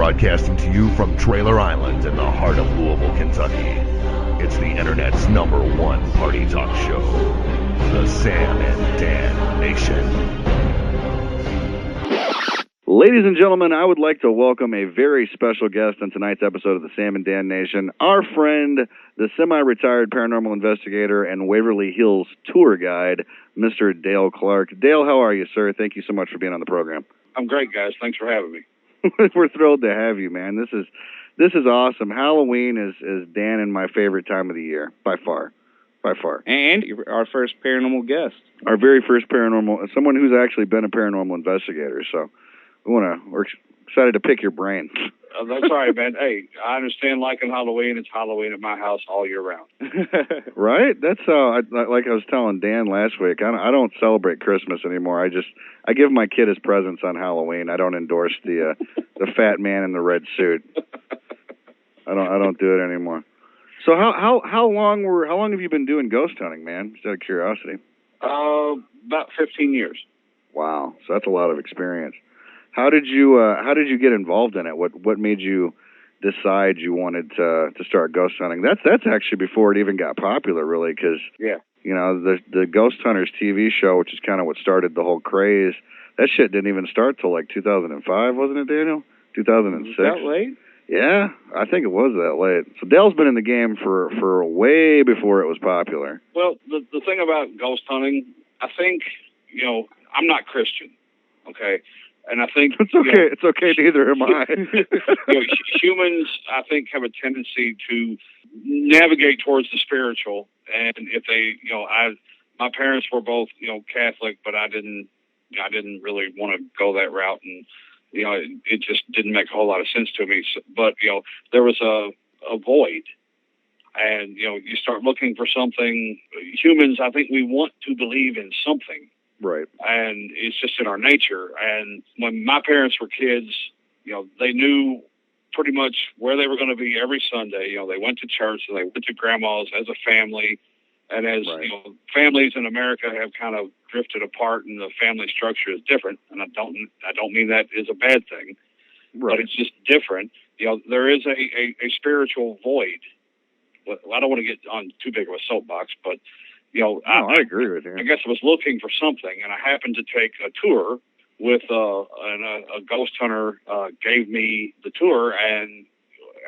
Broadcasting to you from Trailer Island in the heart of Louisville, Kentucky. It's the internet's #1 party talk show, the Sam and Dan Nation. Ladies and gentlemen, I would like to welcome a very special guest on tonight's episode of the Sam and Dan Nation, our friend, the semi-retired paranormal investigator and Waverly Hills tour guide, Mr. Dale Clark. Dale, how are you, sir? Thank you so much for being on the program. I'm great, guys. Thanks for having me. We're thrilled to have you, man. This is awesome. Halloween is Dan and my favorite time of the year, by far. And our first paranormal guest. Our very first paranormal, someone who's actually been a paranormal investigator. So we're excited to pick your brain. That's all right, man. Hey, I understand liking Halloween. It's Halloween at my house all year round. Right? That's like I was telling Dan last week. I don't celebrate Christmas anymore. I give my kid his presents on Halloween. I don't endorse the fat man in the red suit. I don't do it anymore. So how long have you been doing ghost hunting, man? Just out of curiosity. About 15 years. Wow, so that's a lot of experience. How did you get involved in it? What made you decide you wanted to start ghost hunting? That's actually before it even got popular, really, because you know the Ghost Hunters TV show, which is kind of what started the whole craze. That shit didn't even start till like 2005, wasn't it, Daniel? 2006. Was that late? Yeah, I think it was that late. So Dale's been in the game for way before it was popular. Well, the thing about ghost hunting, I think, I'm not Christian, okay? And I think it's okay. It's okay. Neither am I. Humans, I think, have a tendency to navigate towards the spiritual. And if they, my parents were both, Catholic, but I didn't really want to go that route, and it just didn't make a whole lot of sense to me. So, but there was a void, and you start looking for something. Humans, I think, we want to believe in something. Right. And it's just in our nature. And when my parents were kids, they knew pretty much where they were going to be every Sunday. They went to church and they went to grandma's as a family. And as, families in America have kind of drifted apart and the family structure is different. And I don't mean that is a bad thing, but it's just different. There is a spiritual void. Well, I don't want to get on too big of a soapbox, but I agree with you. I guess I was looking for something, and I happened to take a tour with a ghost hunter gave me the tour, and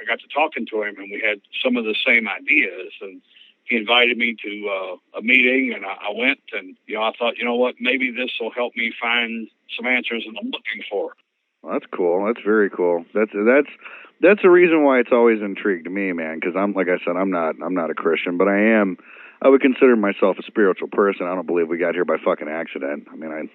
I got to talking to him, and we had some of the same ideas, and he invited me to a meeting, and I went, and I thought, what, maybe this will help me find some answers that I'm looking for. Well, that's cool. That's very cool. That's a reason why it's always intrigued me, man. Because like I said, I'm not a Christian, but I would consider myself a spiritual person. I don't believe we got here by fucking accident. I mean,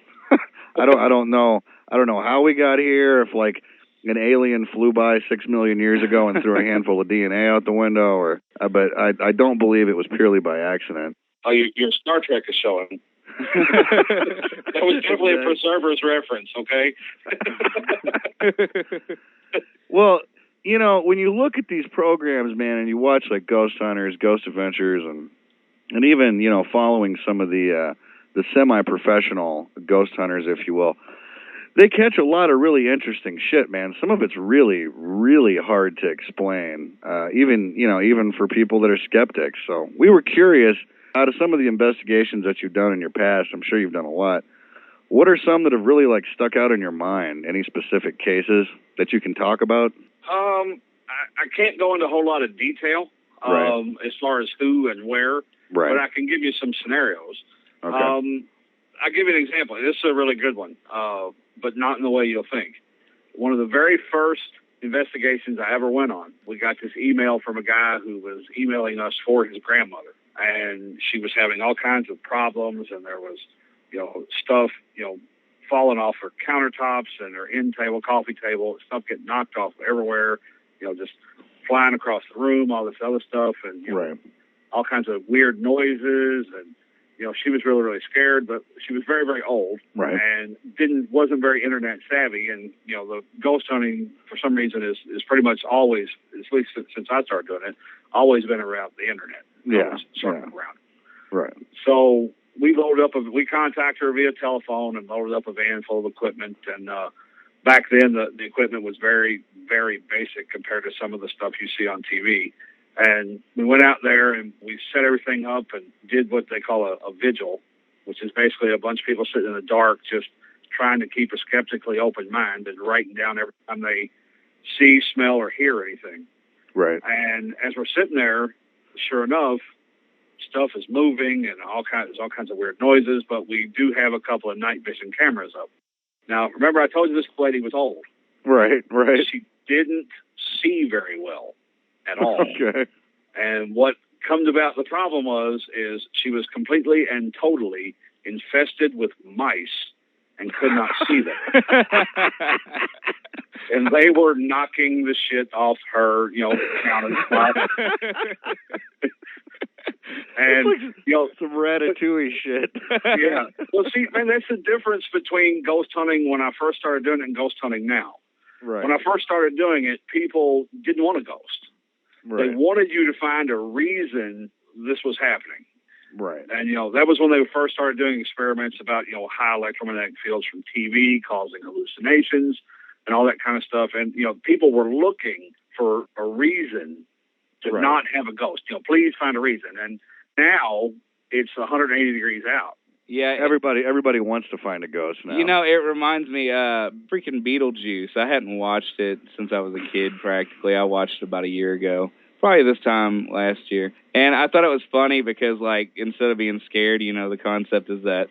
I don't know how we got here. If like an alien flew by 6 million years ago and threw a handful of DNA out the window, but I don't believe it was purely by accident. Oh, your Star Trek is showing. That was definitely a Preserver's reference, okay? Well, when you look at these programs, man, and you watch like Ghost Hunters, Ghost Adventures, and even, following some of the semi-professional ghost hunters, if you will, they catch a lot of really interesting shit, man. Some of it's really, really hard to explain, even for people that are skeptics. So we were curious, out of some of the investigations that you've done in your past, I'm sure you've done a lot, what are some that have really, stuck out in your mind? Any specific cases that you can talk about? I can't go into a whole lot of detail as far as who and where. Right. But I can give you some scenarios. Okay. I'll give you an example. This is a really good one, but not in the way you'll think. One of the very first investigations I ever went on, we got this email from a guy who was emailing us for his grandmother. And she was having all kinds of problems, and there was, stuff, falling off her countertops and her end table, coffee table, stuff getting knocked off everywhere, just flying across the room, all this other stuff, and, all kinds of weird noises, and she was really, really scared, but she was very, very old, and wasn't very internet savvy, and the ghost hunting for some reason is pretty much always, at least since I started doing it, always been around the internet. Around. Right. So we contacted her via telephone and loaded up a van full of equipment, and back then the equipment was very, very basic compared to some of the stuff you see on TV. And we went out there and we set everything up and did what they call a vigil, which is basically a bunch of people sitting in the dark just trying to keep a skeptically open mind and writing down every time they see, smell, or hear anything. Right. And as we're sitting there, sure enough, stuff is moving and all kinds of weird noises, but we do have a couple of night vision cameras up. Now, remember I told you this lady was old. Right. She didn't see very well at all. Okay. And what comes about the problem is she was completely and totally infested with mice and could not see them. And they were knocking the shit off her, counter spot. And, like some Ratatouille shit. Yeah. Well, see, man, that's the difference between ghost hunting when I first started doing it and ghost hunting now. Right. When I first started doing it, people didn't want a ghost. Right. They wanted you to find a reason this was happening. Right. And, that was when they first started doing experiments about, high electromagnetic fields from TV causing hallucinations and all that kind of stuff. And, people were looking for a reason to not have a ghost. Please find a reason. And now it's 180 degrees out. Yeah, everybody wants to find a ghost now. It reminds me, freaking Beetlejuice. I hadn't watched it since I was a kid, practically. I watched it about a year ago, probably this time last year. And I thought it was funny because, instead of being scared, the concept is that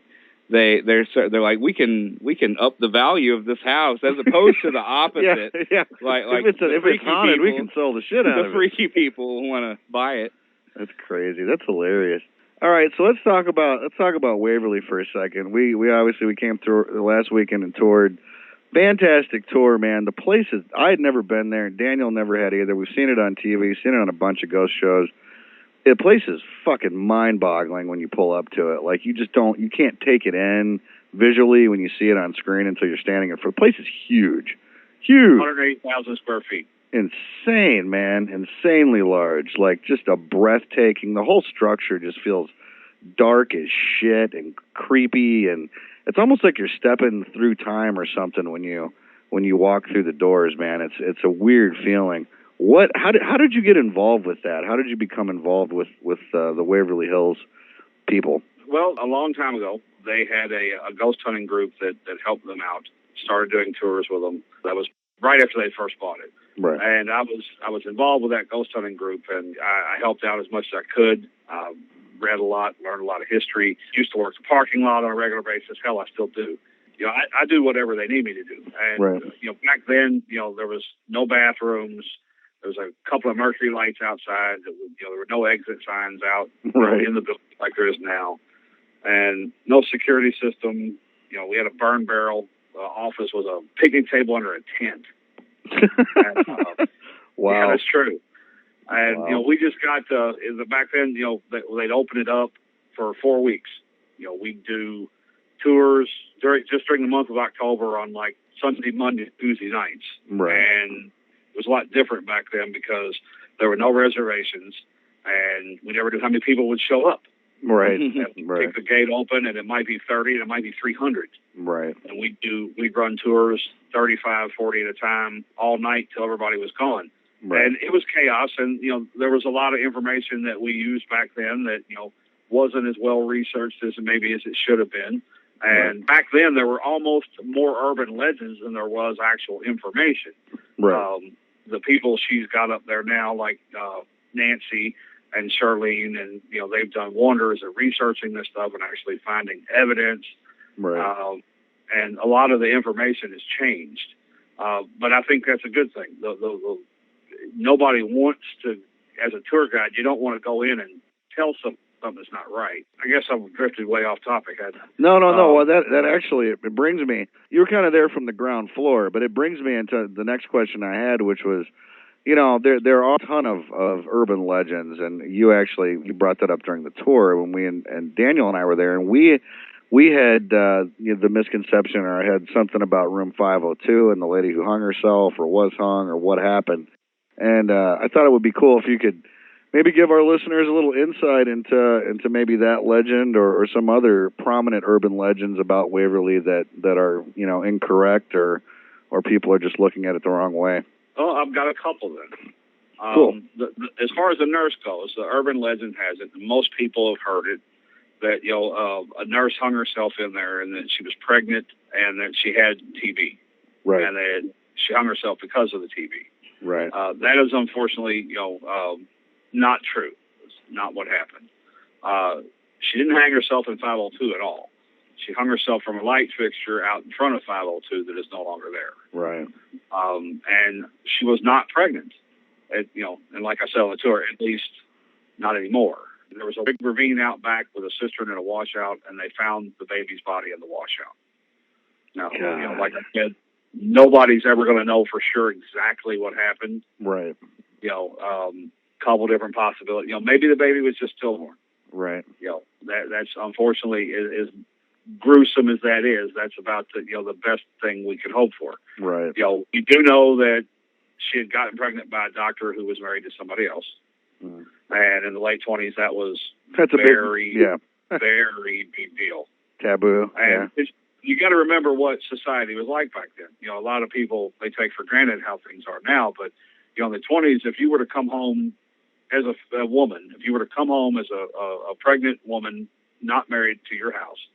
they're like, we can up the value of this house as opposed to the opposite. Yeah. If it's haunted, we can sell the shit out of it. The freaky people want to buy it. That's crazy. That's hilarious. All right, so let's talk about Waverly for a second. We obviously came through the last weekend and toured. Fantastic tour, man. The place is, I had never been there. Daniel never had either. We've seen it on TV, seen it on a bunch of ghost shows. The place is fucking mind-boggling when you pull up to it. Like, you can't take it in visually when you see it on screen until you're standing in front. The place is huge. Huge. 180,000 square feet. Insane, man. Insanely large. Like, just a breathtaking, the whole structure just feels dark as shit and creepy, and it's almost like you're stepping through time or something when you walk through the doors, man. It's a weird feeling. How did you get involved with that? How did you become involved with the Waverly Hills people? Well, a long time ago, they had a ghost hunting group that helped them out. Started doing tours with them. That was right after they first bought it. Right. And I was involved with that ghost hunting group, and I helped out as much as I could. Read a lot, learned a lot of history. Used to work the parking lot on a regular basis. Hell, I still do. I do whatever they need me to do. And right. Back then, there was no bathrooms. There was a couple of mercury lights outside. There were no exit signs out right. in the building like there is now, and no security system. We had a burn barrel. The office was a picnic table under a tent. And, wow. Yeah, that's true. And, wow. We just got, back then, they'd open it up for 4 weeks. We'd do tours during the month of October on Sunday, Monday, Tuesday nights. Right. And it was a lot different back then because there were no reservations and we never knew how many people would show up. Right. Right. Kick the gate open and it might be 30 and it might be 300. Right. And we'd run tours 35, 40 at a time all night till everybody was gone. Right. And it was chaos, and there was a lot of information that we used back then that wasn't as well researched as it should have been. And back then there were almost more urban legends than there was actual information. Right. The people she's got up there now, like Nancy and Charlene, and they've done wonders at researching this stuff and actually finding evidence. Right. And a lot of the information has changed, but I think that's a good thing. Nobody wants to, as a tour guide, you don't want to go in and tell something that's not right. I guess I've drifted way off topic. No. Well, that actually, it brings me, you were kind of there from the ground floor, but it brings me into the next question I had, which was, there are a ton of urban legends, and you brought that up during the tour when we and Daniel and I were there, and we had the misconception or had something about room 502 and the lady who hung herself or was hung or what happened. And I thought it would be cool if you could maybe give our listeners a little insight into maybe that legend or some other prominent urban legends about Waverly that are incorrect or or people are just looking at it the wrong way? Oh, I've got a couple then. Cool. As far as the nurse goes, the urban legend has it, and most people have heard it, that a nurse hung herself in there, and that she was pregnant, and that she had TB, Right. and that she hung herself because of the TB. Right. That is unfortunately, not true. It's not what happened. She didn't hang herself in 502 at all. She hung herself from a light fixture out in front of 502 that is no longer there. Right. And she was not pregnant. And like I said on the tour, at least not anymore. There was a big ravine out back with a cistern and a washout, and they found the baby's body in the washout. Now, like I said, nobody's ever going to know for sure exactly what happened. Right. Couple different possibilities. Maybe the baby was just stillborn. Right. That's unfortunately as gruesome as that is. That's about the best thing we could hope for. Right. We do know that she had gotten pregnant by a doctor who was married to somebody else. Mm. And in the late 20s, that's a very, big, very big deal. Taboo. And you got to remember what society was like back then. A lot of people, they take for granted how things are now. But, in the 20s, if you were to come home as a woman, if you were to come home as a pregnant woman not married to your house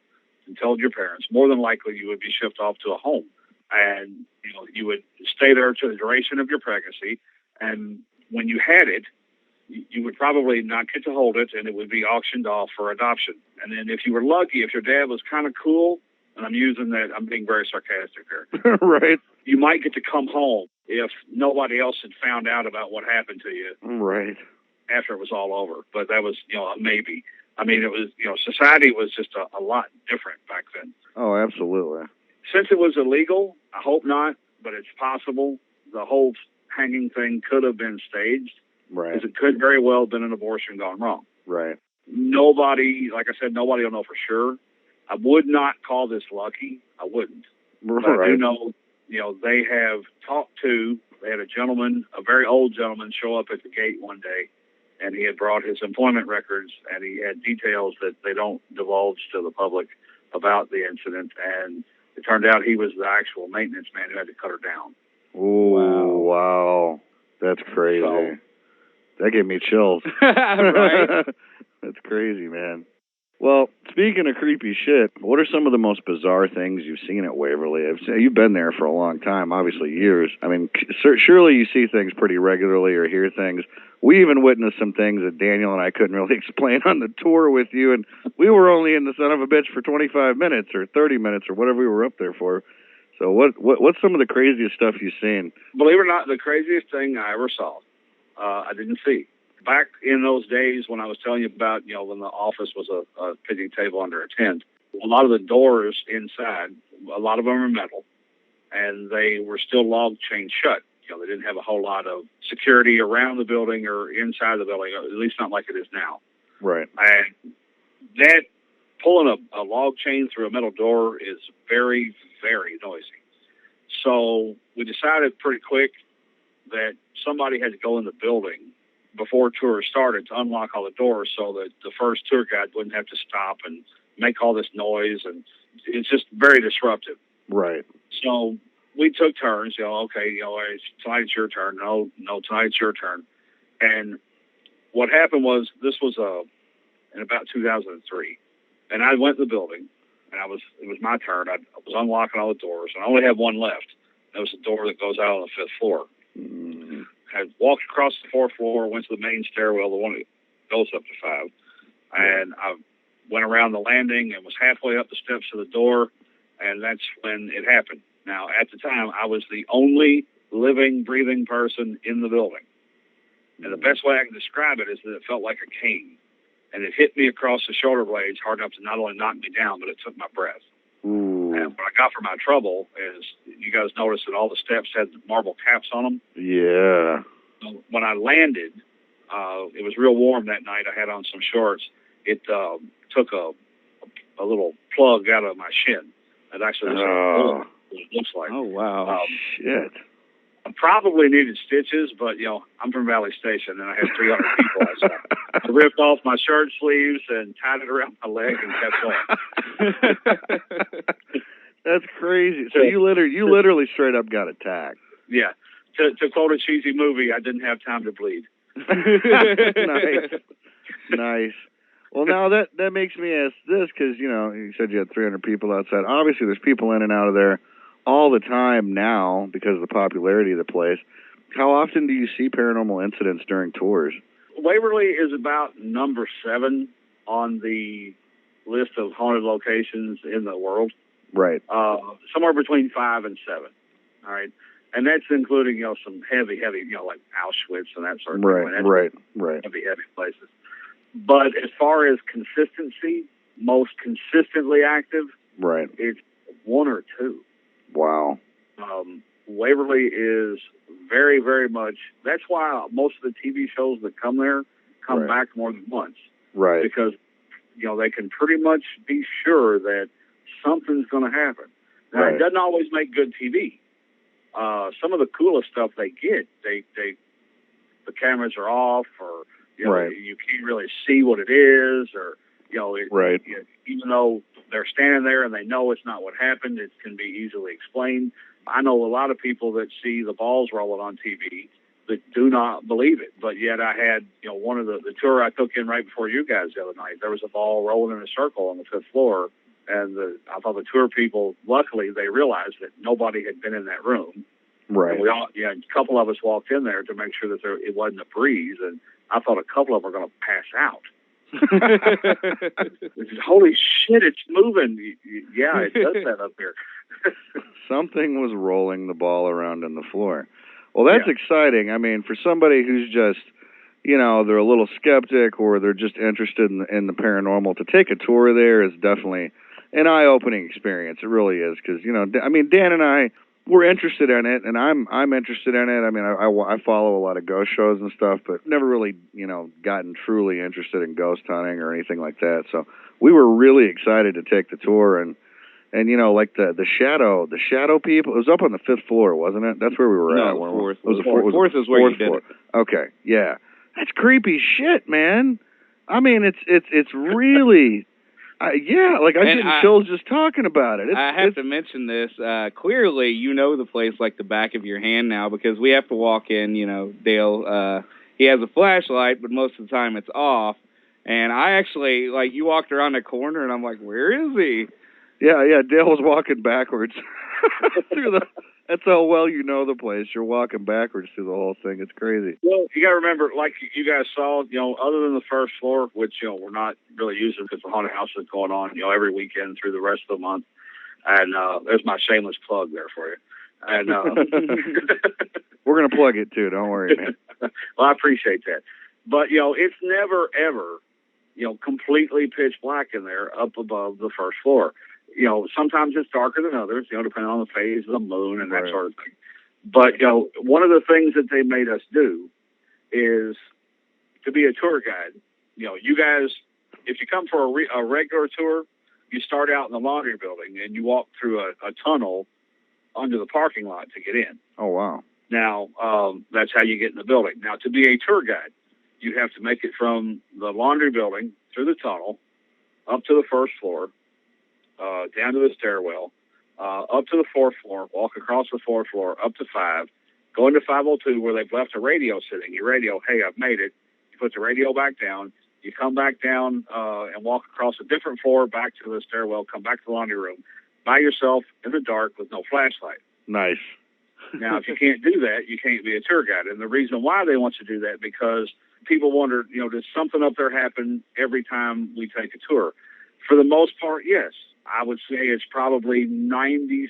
and told your parents, more than likely you would be shipped off to a home. And, you would stay there to the duration of your pregnancy. And when you had it, you would probably not get to hold it, and it would be auctioned off for adoption. And then if you were lucky, if your dad was kind of cool, and I'm being very sarcastic there. Right. You might get to come home if nobody else had found out about what happened to you. Right. After it was all over. But that was, a maybe. I mean, it was, society was just a lot different back then. Oh, absolutely. Since it was illegal, I hope not, but it's possible. The whole hanging thing could have been staged. Right. Because it could very well have been an abortion gone wrong. Right. Nobody, like I said, nobody will know for sure. I would not call this lucky. I wouldn't. Right. But I do know, they had a gentleman, a very old gentleman, show up at the gate one day, and he had brought his employment records, and he had details that they don't divulge to the public about the incident, and it turned out he was the actual maintenance man who had to cut her down. Ooh, wow. That's crazy. So, that gave me chills. Right. That's crazy, man. Well, speaking of creepy shit, what are some of the most bizarre things you've seen at Waverly? You've been there for a long time, obviously years. I mean, surely you see things pretty regularly or hear things. We even witnessed some things that Daniel and I couldn't really explain on the tour with you, and we were only in the son of a bitch for 25 minutes or 30 minutes or whatever we were up there for. So what's some of the craziest stuff you've seen? Believe it or not, the craziest thing I ever saw, I didn't see. Back in those days when I was telling you about, when the office was a picnic table under a tent, a lot of the doors inside, a lot of them are metal, and they were still log chain shut. They didn't have a whole lot of security around the building or inside the building, at least not like it is now. Right. And that pulling a log chain through a metal door is very, very noisy. So we decided pretty quick that somebody had to go in the building before tour started to unlock all the doors so that the first tour guide wouldn't have to stop and make all this noise, and it's just very disruptive. Right. So we took turns, okay, tonight it's your turn. No, tonight it's your turn. And what happened was, this was in about 2003, and I went in the building, and it was my turn. I was unlocking all the doors, and I only had one left. That was the door that goes out on the 5th floor. Mm-hmm. I walked across the 4th floor, went to the main stairwell, the one that goes up to 5, and I went around the landing and was halfway up the steps to the door, and that's when it happened. Now, at the time, I was the only living, breathing person in the building. And the best way I can describe it is that it felt like a cane. And it hit me across the shoulder blades hard enough to not only knock me down, but it took my breath. Ooh. And what I got for my trouble is, you guys noticed that all the steps had marble caps on them? Yeah. So when I landed, it was real warm that night. I had on some shorts. It took a little plug out of my shin. It actually was it looks like. Oh, wow. Shit. I probably needed stitches, but, I'm from Valley Station, and I had 300 people outside. I ripped off my shirt sleeves and tied it around my leg and kept going. That's crazy. So you literally straight up got attacked. Yeah. To quote a cheesy movie, I didn't have time to bleed. Nice. Well, now that makes me ask this, because, you said you had 300 people outside. Obviously, there's people in and out of there all the time now because of the popularity of the place. How often do you see paranormal incidents during tours? Waverly is about number 7 on the list of haunted locations in the world. Right. Somewhere between 5 and 7. All right. And that's including, some heavy, like Auschwitz and that sort of thing. Right. Heavy places. But as far as consistency, most consistently active, right, it's 1 or 2. Wow. Waverly is very, very much. That's why most of the TV shows that come there come back more than once. Right. Because they can pretty much be sure that something's going to happen. Now, it doesn't always make good TV. Some of the coolest stuff they get, the cameras are off, or you can't really see what it is, or even though they're standing there and they know it's not what happened, it can be easily explained. I know a lot of people that see the balls rolling on TV that do not believe it, but yet I had one of the tour I took in right before you guys the other night. There was a ball rolling in a circle on the 5th floor. And I thought the tour people, luckily, they realized that nobody had been in that room. Right. And a couple of us walked in there to make sure that it wasn't a breeze, and I thought a couple of them were going to pass out. Holy shit, it's moving. Yeah, it does that up here. Something was rolling the ball around on the floor. Well, that's exciting. I mean, for somebody who's just, they're a little skeptic or they're just interested in the paranormal, to take a tour there is definitely an eye-opening experience. It really is, because Dan and I, we're interested in it, and I'm interested in it. I mean, I follow a lot of ghost shows and stuff, but never really gotten truly interested in ghost hunting or anything like that. So we were really excited to take the tour, and like the shadow people. It was up on the 5th floor, wasn't it? That's where we were at. No, 4th. It was the 4th. Fourth is where you did it. Okay, yeah, that's creepy shit, man. I mean, it's really. I get chills just talking about it. I have to mention this. Clearly, you know the place like the back of your hand now, because we have to walk in. Dale, he has a flashlight, but most of the time it's off. And I actually, you walked around the corner, and I'm like, where is he? Yeah. Dale was walking backwards through That's how well you know the place. You're walking backwards through the whole thing. It's crazy. Well, you got to remember, like you guys saw, other than the 1st floor, which, we're not really using because the haunted house is going on, every weekend through the rest of the month. And there's my shameless plug there for you. And we're going to plug it too. Don't worry, man. Well, I appreciate that. But, it's never, ever, completely pitch black in there up above the 1st floor. Sometimes it's darker than others, depending on the phase of the moon and that sort of thing. But, one of the things that they made us do is to be a tour guide. You guys, if you come for a regular tour, you start out in the laundry building and you walk through a tunnel under the parking lot to get in. Oh, wow. Now, that's how you get in the building. Now, to be a tour guide, you have to make it from the laundry building through the tunnel up to the 1st floor, down to the stairwell, up to the 4th floor, walk across the 4th floor, up to 5, go into 502 where they've left a radio sitting. You radio, hey, I've made it. You put the radio back down. You come back down and walk across a different floor back to the stairwell, come back to the laundry room by yourself in the dark with no flashlight. Nice. Now, if you can't do that, you can't be a tour guide. And the reason why they want you to do that, because people wonder, does something up there happen every time we take a tour? For the most part, yes. I would say it's probably 96%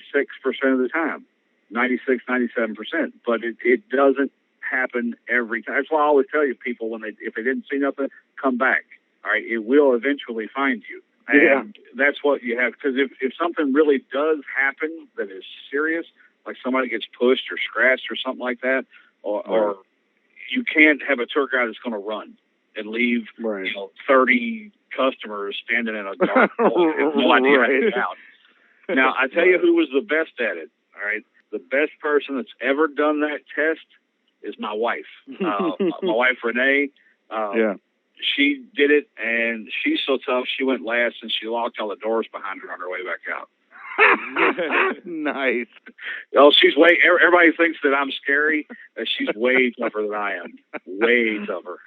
of the time, 96, 97%. But it doesn't happen every time. That's why I always tell you people, if they didn't see nothing, come back. All right, it will eventually find you. And that's what you have. Because if something really does happen that is serious, like somebody gets pushed or scratched or something like that, or you can't have a tour guide that's going to run and leave 30 customers standing in a dark hole and no idea how to get out. Now, I tell you who was the best at it, all right? The best person that's ever done that test is my wife. My wife, Renee. She did it, and she's so tough, she went last, and she locked all the doors behind her on her way back out. Nice. Oh, she's way. Everybody thinks that I'm scary. She's way tougher than I am. Way tougher.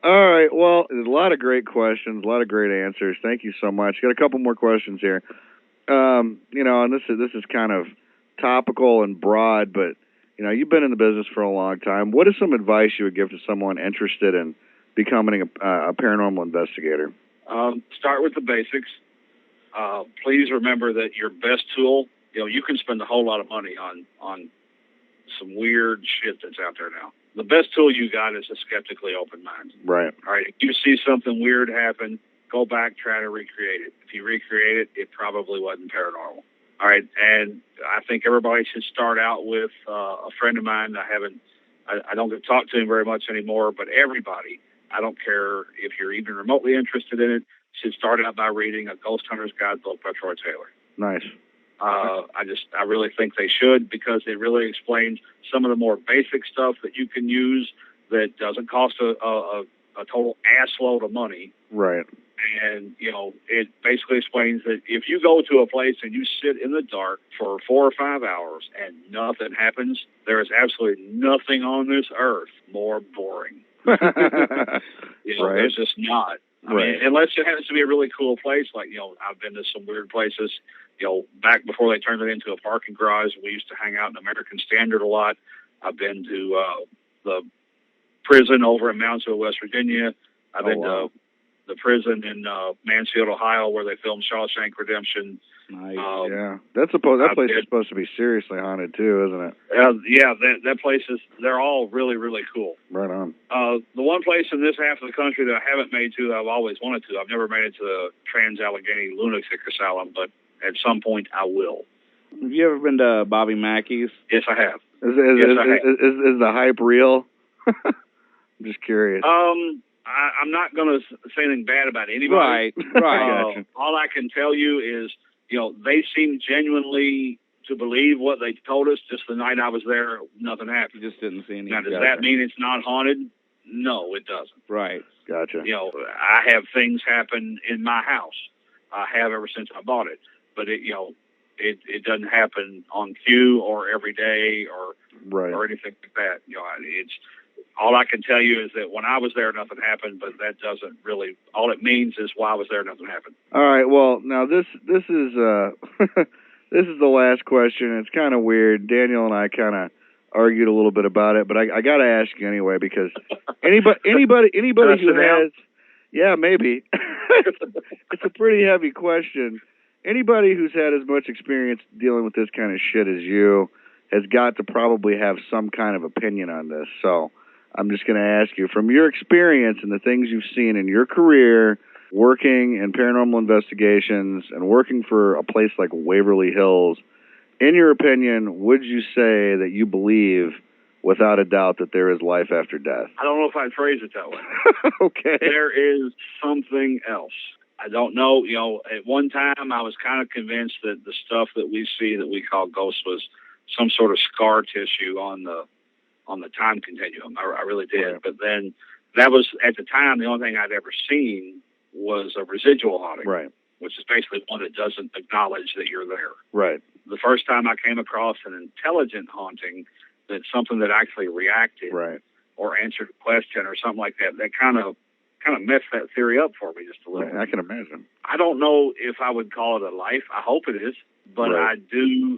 All right. Well, there's a lot of great questions, a lot of great answers. Thank you so much. Got a couple more questions here. You know, and this is kind of topical and broad, but you know, you've been in the business for a long time. What is some advice you would give to someone interested in becoming a paranormal investigator? Start with the basics. Please remember that your best tool. You know, you can spend a whole lot of money on some weird shit that's out there now. The best tool you got is a skeptically open mind. Right. All right. If you see something weird happen, go back, try to recreate it. If you recreate it, it probably wasn't paranormal. All right. And I think everybody should start out with a friend of mine. I don't get to talk to him very much anymore, but everybody, I don't care if you're even remotely interested in it, should start out by reading A Ghost Hunter's Guidebook by Troy Taylor. Nice. I really think they should, because it really explains some of the more basic stuff that you can use that doesn't cost a total assload of money. Right. And, you know, it basically explains that if you go to a place and you sit in the dark for 4 or 5 hours and nothing happens, there is absolutely nothing on this earth more boring. You know, right. There's just not. I mean, unless it happens to be a really cool place, like, you know, I've been to some weird places. You know, back before they turned it into a parking garage, we used to hang out in American Standard a lot. I've been to the prison over in Moundsville, West Virginia. I've been to the prison in Mansfield, Ohio, where they filmed Shawshank Redemption. Nice. Yeah, that place is supposed to be seriously haunted too, isn't it? Yeah, that place they're all really, really cool. Right on. The one place in this half of the country that I haven't made to, that I've always wanted to, I've never made it to the Trans-Allegheny Lunatic Asylum, but at some point I will. Have you ever been to Bobby Mackey's? Yes, I have. Is the hype real? I'm just curious. I'm not going to say anything bad about anybody. Right. All I can tell you is, you know, they seem genuinely to believe what they told us. Just the night I was there, nothing happened. You just didn't see anything. Now, does that mean it's not haunted? No, it doesn't. Right. Gotcha. You know, I have things happen in my house. I have ever since I bought it. But it doesn't happen on cue or every day or anything like that. You know, it's all I can tell you is that when I was there, nothing happened. But that doesn't really. All it means is while I was there, nothing happened. All right. Well, now this is this is the last question. It's kind of weird. Daniel and I kind of argued a little bit about it, but I got to ask you anyway, because anybody who has, yeah, maybe it's a pretty heavy question. Anybody who's had as much experience dealing with this kind of shit as you has got to probably have some kind of opinion on this. So I'm just going to ask you, from your experience and the things you've seen in your career, working in paranormal investigations and working for a place like Waverly Hills, in your opinion, would you say that you believe without a doubt that there is life after death? I don't know if I'd phrase it that way. Okay. There is something else. I don't know. You know, at one time I was kind of convinced that the stuff that we see that we call ghosts was some sort of scar tissue on the time continuum. I really did. Right. But then that was, at the time, the only thing I'd ever seen was a residual haunting. Right. Which is basically one that doesn't acknowledge that you're there. Right. The first time I came across an intelligent haunting, that's something that actually reacted, right, or answered a question or something like that, that kind of messed that theory up for me just a little bit. I can imagine. I don't know if I would call it a life. I hope it is, but right.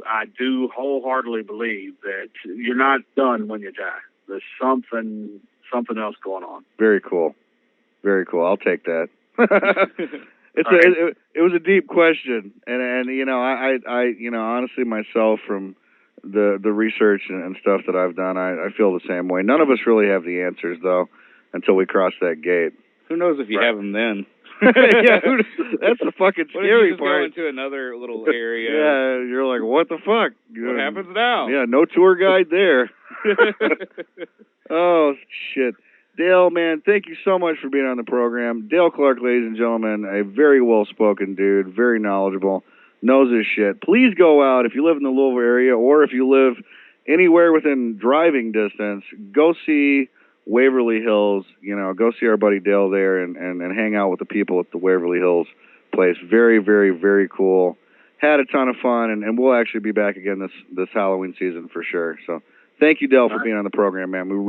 I do wholeheartely believe that you're not done when you die. There's something else going on. Very cool. Very cool. I'll take that. It was a deep question, and you know, I you know, honestly, myself, from the research and stuff that I've done, I feel the same way. None of us really have the answers, though, until we cross that gate. Who knows if you have them then? Yeah, that's the fucking scary part. Go into another little area. Yeah, you're like, what the fuck? What happens now? Yeah, no tour guide there. Oh, shit. Dale, man, thank you so much for being on the program. Dale Clark, ladies and gentlemen, a very well-spoken dude, very knowledgeable, knows his shit. Please go out, if you live in the Louisville area, or if you live anywhere within driving distance, go see Waverly Hills. You know, go see our buddy Dale there and hang out with the people at the Waverly Hills place. Very, very, very cool. had a ton of fun, and we'll actually be back again this Halloween season for sure. So thank you, Del, for being on the program, man. We